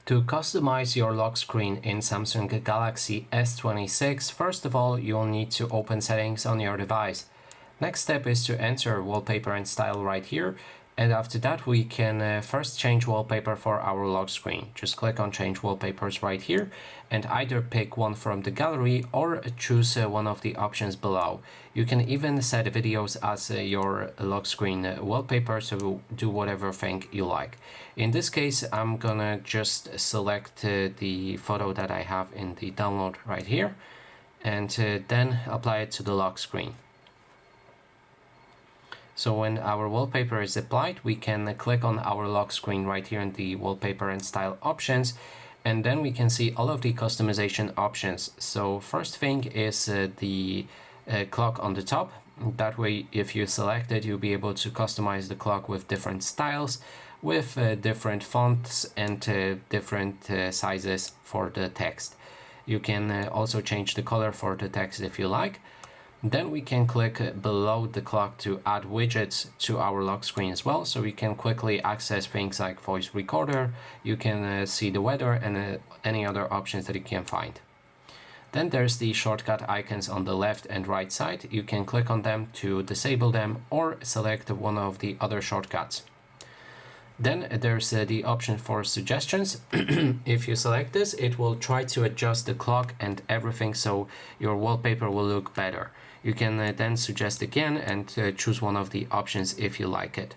To customize your lock screen in Samsung Galaxy S26, first of all, you'll need to open settings on your device. Next step is to enter wallpaper and style right here, and after that we can first change wallpaper for our lock screen. Just click on change wallpapers right here and either pick one from the gallery or choose one of the options below. You can even set videos as your lock screen wallpaper, so do whatever thing you like. In this case, I'm gonna just select the photo that I have in the download right here and then apply it to the lock screen. So when our wallpaper is applied, we can click on our lock screen right here in the wallpaper and style options, and then we can see all of the customization options. So first thing is the clock on the top. That way, if you select it, you'll be able to customize the clock with different styles, with different fonts and different sizes for the text. You can also change the color for the text if you like. Then we can click below the clock to add widgets to our lock screen as well, so we can quickly access things like voice recorder, you can see the weather and any other options that you can find. Then there's the shortcut icons on the left and right side. You can click on them to disable them or select one of the other shortcuts. Then there's the option for suggestions. If you select this, it will try to adjust the clock and everything so your wallpaper will look better. You can then suggest again and choose one of the options if you like it.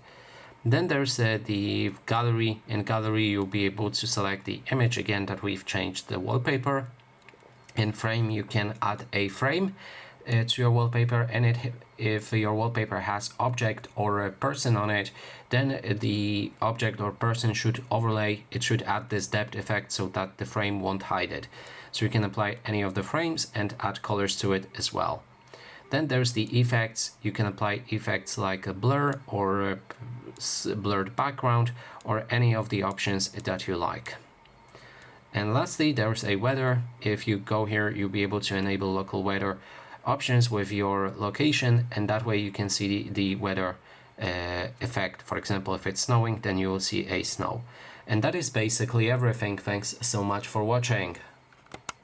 Then there's the gallery. In gallery, you'll be able to select the image again that we've changed the wallpaper. In frame, you can add a frame to your wallpaper, and if your wallpaper has object or a person on it, then the object or person should overlay. It should add this depth effect so that the frame won't hide it. So you can apply any of the frames and add colors to it as well. Then there's the effects. You can apply effects like a blur or a blurred background or any of the options that you like. And lastly, there's a weather. If you go here, you'll be able to enable local weather options with your location, and that way you can see the weather effect. For example, if it's snowing, then you will see a snow. And that is basically everything. Thanks so much for watching.